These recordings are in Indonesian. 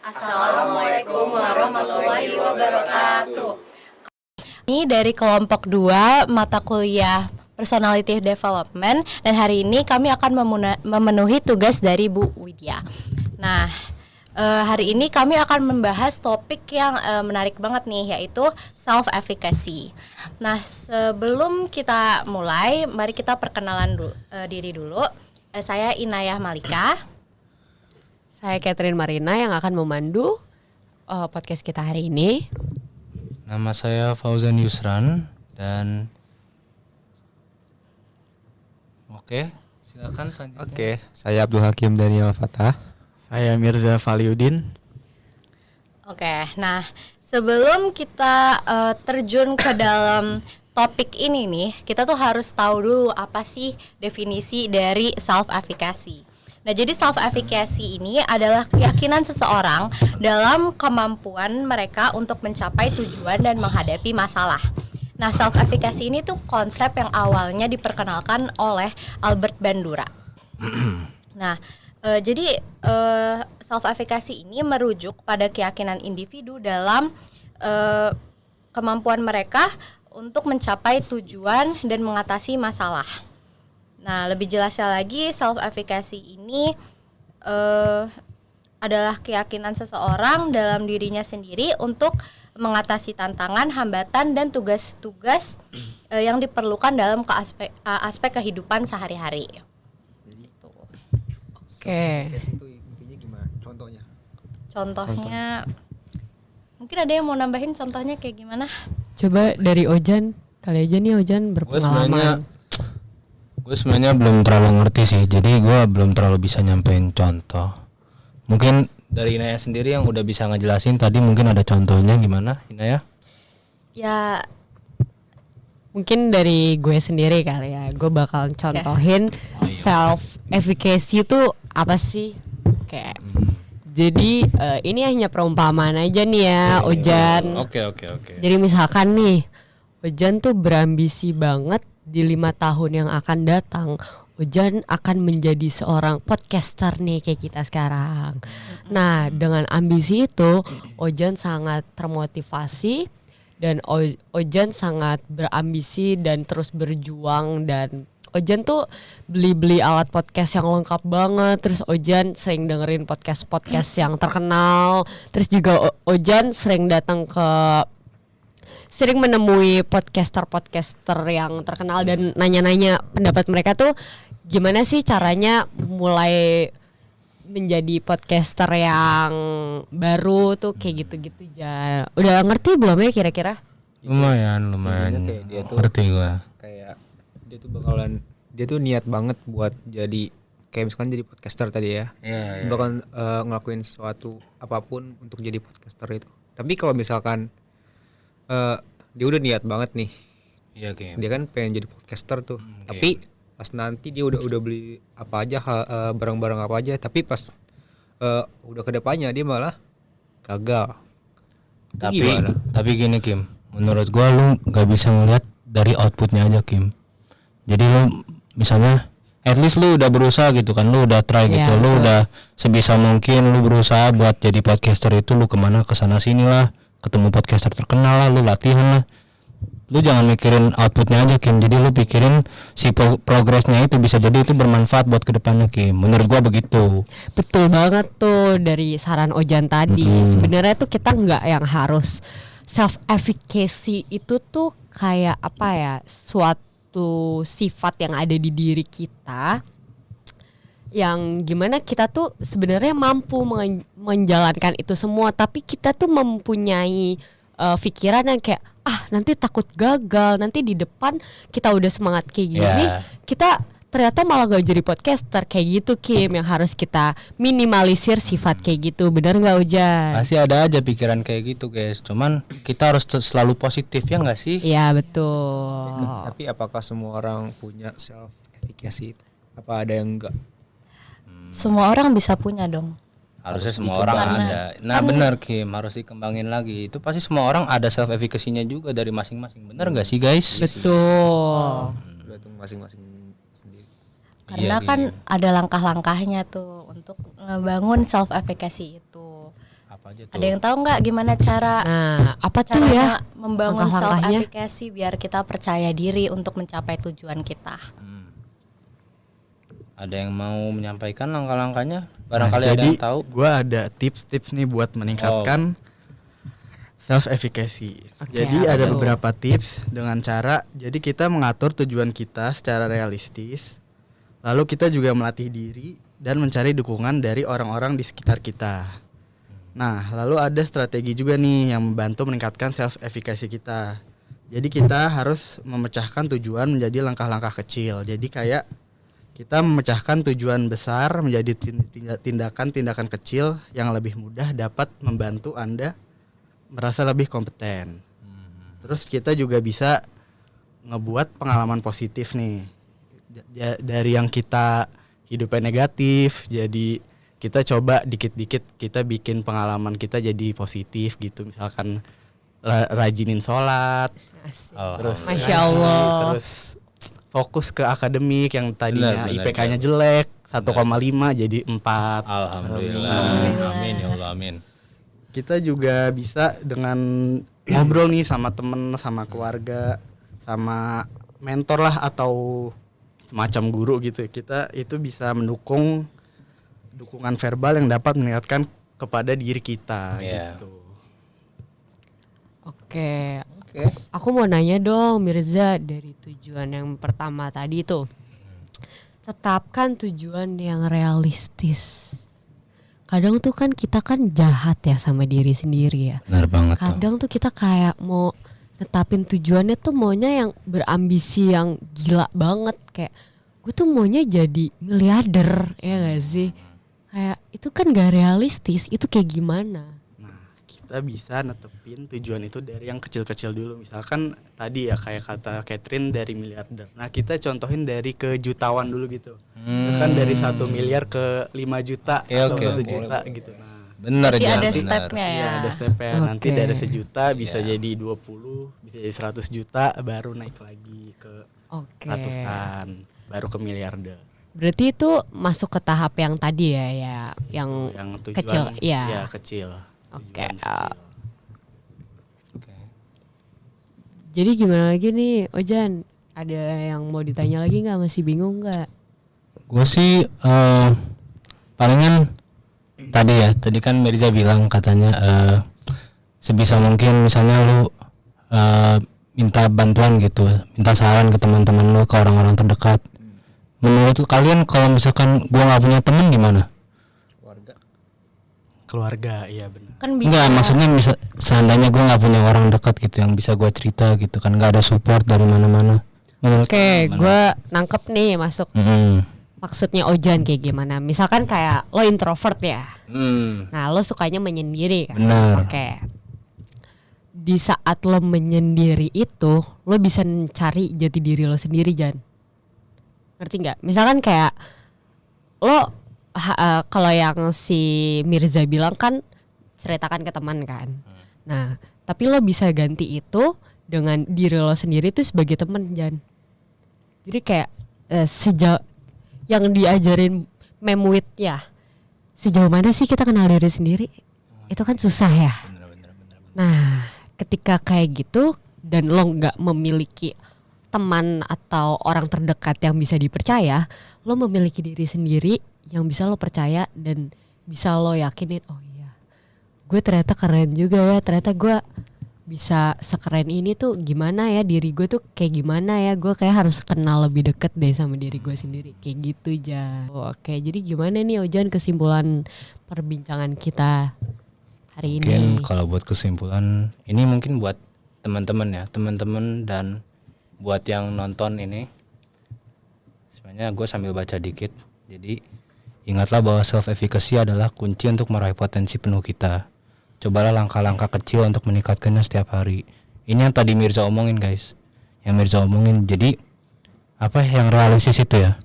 Assalamualaikum warahmatullahi wabarakatuh. Ini dari kelompok 2 mata kuliah Personality Development, dan hari ini kami akan memenuhi tugas dari Bu Widya. Nah, hari ini kami akan membahas topik yang menarik banget nih, yaitu self-efficacy. Nah, sebelum kita mulai, mari kita perkenalan diri dulu. Saya Inayah Malika. Saya Catherine Marina yang akan memandu podcast kita hari ini. Nama saya Fauzan Yusran dan silakan selanjutnya. Oke, saya Abdul Hakim Daniel Fatah. Saya Mirza Valiudin. Oke, nah sebelum kita terjun ke dalam topik ini nih, kita tuh harus tahu dulu apa sih definisi dari self-efficacy. Nah, jadi self-efficacy ini adalah keyakinan seseorang dalam kemampuan mereka untuk mencapai tujuan dan menghadapi masalah. Nah, self-efficacy ini tuh konsep yang awalnya diperkenalkan oleh Albert Bandura. Nah, jadi self-efficacy ini merujuk pada keyakinan individu dalam kemampuan mereka untuk mencapai tujuan dan mengatasi masalah. Nah, lebih jelasnya lagi, self-efficacy ini adalah keyakinan seseorang dalam dirinya sendiri untuk mengatasi tantangan, hambatan, dan tugas-tugas yang diperlukan dalam aspek kehidupan sehari-hari. Oke. Itu intinya gimana? Contohnya, mungkin ada yang mau nambahin contohnya kayak gimana? Coba dari Ojan, kali aja nih Ojan berpengalaman. Gue sebenarnya belum terlalu ngerti sih, jadi gue belum terlalu bisa nyampein contoh. Mungkin dari Inaya sendiri yang udah bisa ngejelasin tadi, mungkin ada contohnya gimana, Inaya? Ya, Mungkin dari gue sendiri kali ya. Gue bakal contohin self-efficacy itu apa sih? Kayak jadi ini hanya perumpamaan aja nih ya, Ojan. Oke. Jadi misalkan nih, Ojan tuh berambisi banget di 5 tahun yang akan datang. Ojan akan menjadi seorang podcaster nih kayak kita sekarang. Nah, dengan ambisi itu Ojan sangat termotivasi dan Ojan sangat berambisi dan terus berjuang, dan Ojan tuh beli alat podcast yang lengkap banget. Terus Ojan sering dengerin podcast yang terkenal. Terus juga Ojan sering menemui podcaster yang terkenal dan nanya-nanya pendapat mereka tuh gimana sih caranya mulai menjadi podcaster yang baru tuh kayak gitu-gitu ya. Udah ngerti belum ya kira-kira? Lumayan. Kayak dia tuh Ngerti gue. kayak dia tuh niat banget buat jadi kayak misalkan jadi podcaster tadi ya. Iya. Bahkan ngelakuin sesuatu apapun untuk jadi podcaster itu. Tapi kalau misalkan dia udah niat banget nih. Iya, Kim. Dia kan pengen jadi podcaster tuh. Oke. Tapi pas nanti dia udah beli apa aja barang-barang apa aja, tapi pas udah ke depannya dia malah gagal. Tapi gini, Kim. Menurut gua lu nggak bisa ngeliat dari outputnya aja, Kim. Jadi lu misalnya at least lu udah berusaha gitu kan, lu udah try gitu, lu udah sebisa mungkin lu berusaha buat jadi podcaster itu, lu kemana kesana sini lah, ketemu podcaster terkenal lah, lu latihan lah. Lu jangan mikirin outputnya aja, Kim. Jadi lu pikirin si progresnya itu, bisa jadi itu bermanfaat buat kedepannya, Kim. Menurut gua begitu. Betul banget tuh dari saran Ojan tadi. Sebenarnya tuh kita nggak yang harus self-efficacy itu tuh kayak apa ya, suatu sifat yang ada di diri kita yang gimana kita tuh sebenarnya mampu menjalankan itu semua, tapi kita tuh mempunyai pikiran yang kayak nanti takut gagal, nanti di depan kita udah semangat kayak gini, kita ternyata malah gak jadi podcaster kayak gitu, Kim. Yang harus kita minimalisir sifat kayak gitu, benar nggak Ujan? Pasti ada aja pikiran kayak gitu, guys. Cuman kita harus selalu positif, ya nggak sih? Iya betul. Tapi apakah semua orang punya self efficacy itu? Apa ada yang enggak? Semua orang bisa punya dong. Harusnya semua orang ada. Nah, benar, Kim, harus dikembangin lagi. Itu pasti semua orang ada self efficacy-nya juga dari masing-masing. Benar enggak sih, guys? Betul. Tergantung masing-masing sendiri. Karena kan ada langkah-langkahnya tuh untuk ngebangun self efficacy itu. Apa aja tuh? Ada yang tahu nggak gimana cara Nah, apa tuh caranya ya? membangun self Langkah-langkahnya? efficacy biar kita percaya diri untuk mencapai tujuan kita? Ada yang mau menyampaikan langkah-langkahnya? Barangkali Nah, ada jadi yang tahu. gue ada tips-tips nih buat meningkatkan self efficacy. Oke, Jadi apa ada tuh? beberapa tips dengan cara jadi kita mengatur tujuan kita secara realistis. Lalu kita juga melatih diri dan mencari dukungan dari orang-orang di sekitar kita. Nah, lalu ada strategi juga nih yang membantu meningkatkan self efficacy kita. Jadi kita harus memecahkan tujuan menjadi langkah-langkah kecil. Jadi kayak kita memecahkan tujuan besar menjadi tindakan-tindakan kecil yang lebih mudah dapat membantu Anda merasa lebih kompeten. Terus kita juga bisa ngebuat pengalaman positif nih. Dari yang kita hidupnya negatif, jadi kita coba dikit-dikit kita bikin pengalaman kita jadi positif gitu. Misalkan rajinin sholat, terus Masya Allah. terus fokus ke akademik yang tadinya Benar, IPK-nya jelek 1,5 jadi 4. Alhamdulillah. Amin ya Allah, amin. Kita juga bisa dengan ngobrol nih sama temen, sama keluarga, sama mentor lah atau semacam guru gitu. Kita itu bisa mendukung dukungan verbal yang dapat meningkatkan kepada diri kita Iya. gitu. Oke. Aku mau nanya dong Mirza, dari tujuan yang pertama tadi tuh. Tetapkan tujuan yang realistis. Kadang tuh kan kita kan jahat ya sama diri sendiri ya. Benar banget tuh. Kadang tuh kita kayak mau netapin tujuannya tuh maunya yang berambisi yang gila banget, kayak gue tuh maunya jadi miliarder, ya gak sih? Kayak itu kan gak realistis, itu kayak gimana? Nah, kita bisa netepin tujuan itu dari yang kecil-kecil dulu. Misalkan tadi ya kayak kata Catherine dari miliarder. Nah, kita contohin dari ke jutawan dulu gitu. Kan dari 1 miliar ke 5 juta Oke, atau oke, 1 boleh, juta boleh. gitu. Nah, Benar Berarti Jan, ada benar. stepnya ya. iya ada stepnya. Nanti Oke. dari 1 juta bisa Iya. jadi 20, bisa jadi 100 juta, baru naik lagi ke Oke. ratusan, baru ke miliarder. Berarti itu masuk ke tahap yang tadi ya, ya yang Yang tujuan kecil, iya. ya kecil. Oke, Tujuan kecil. Oke. Jadi gimana lagi nih, Ojan? Ada yang mau ditanya lagi nggak? Masih bingung nggak? Gue sih palingan tadi kan Mirza bilang katanya sebisa mungkin misalnya lu minta bantuan gitu, minta saran ke teman-teman lu, ke orang-orang terdekat. Menurut kalian kalau misalkan gua nggak punya temen gimana? Keluarga, iya benar. Kan bisa. Enggak, maksudnya seandainya gua nggak punya orang dekat gitu yang bisa gua cerita gitu kan, nggak ada support dari mana-mana. Menurut Oke, gue nangkep nih masuk maksudnya Ojan kayak gimana. Misalkan kayak lo introvert ya. Nah, lo sukanya menyendiri kan. Benar. Oke. Di saat lo menyendiri itu, lo bisa cari jati diri lo sendiri, Jan. Ngerti nggak? Misalkan kayak lo kalau yang si Mirza bilang kan ceritakan ke teman kan. Nah, tapi lo bisa ganti itu dengan diri lo sendiri tuh sebagai teman, Jan. Jadi kayak sejauh yang diajarin Memwit ya, sejauh mana sih kita kenal diri sendiri? Itu kan susah ya. Nah, ketika kayak gitu dan lo nggak memiliki teman atau orang terdekat yang bisa dipercaya, lo memiliki diri sendiri yang bisa lo percaya dan bisa lo yakinin, oh iya, gue ternyata keren juga ya, ternyata gue bisa sekeren ini tuh, gimana ya diri gue tuh kayak gimana ya, gue kayak harus kenal lebih deket deh sama diri gue sendiri, kayak gitu Jan. Oke, jadi gimana nih Ojan kesimpulan perbincangan kita hari Mungkin ini? kalau buat kesimpulan ini mungkin buat teman-teman ya, teman-teman dan buat yang nonton ini. Sebenarnya gue sambil baca dikit. Jadi ingatlah bahwa self efficacy adalah kunci untuk meraih potensi penuh kita. Cobalah langkah-langkah kecil untuk meningkatkannya setiap hari. Ini yang tadi Mirza omongin guys. Yang Mirza omongin. Jadi apa yang realistis itu ya?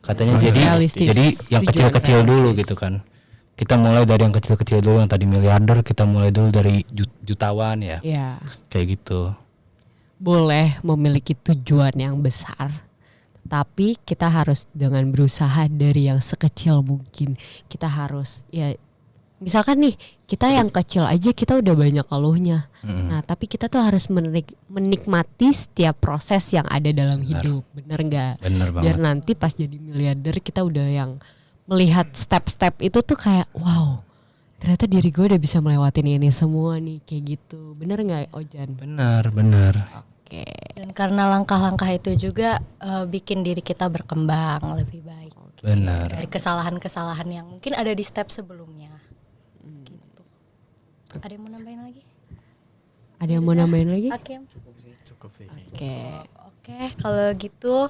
Katanya Realistis. jadi yang Tujuan kecil-kecil dulu realistis. gitu kan. Kita mulai dari yang kecil-kecil dulu, yang tadi miliarder, kita mulai dulu dari jutawan ya. Ya, Kayak gitu. boleh memiliki tujuan yang besar, tapi kita harus dengan berusaha dari yang sekecil mungkin. Kita harus ya misalkan nih kita yang kecil aja kita udah banyak keluhnya. Nah tapi kita tuh harus menikmati setiap proses yang ada dalam hidup, bener nggak? Bener Biar banget. nanti pas jadi miliarder kita udah yang melihat step-step itu tuh kayak wow, ternyata diri gue udah bisa melewatin ini semua nih kayak gitu. Bener nggak Ojan? Bener. Oke. Dan karena langkah-langkah itu juga bikin diri kita berkembang lebih baik. Bener. Dari kesalahan-kesalahan yang mungkin ada di step sebelumnya. Gitu. Ada yang mau nambahin lagi? Ada yang mau nambahin lagi? Hakim? Cukup sih. Oke, kalau gitu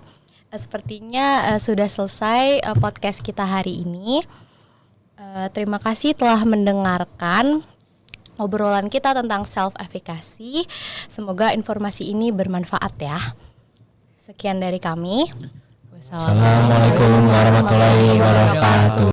sepertinya sudah selesai podcast kita hari ini. Terima kasih telah mendengarkan obrolan kita tentang self-efficacy. Semoga informasi ini bermanfaat ya. Sekian dari kami. Assalamualaikum warahmatullahi wabarakatuh.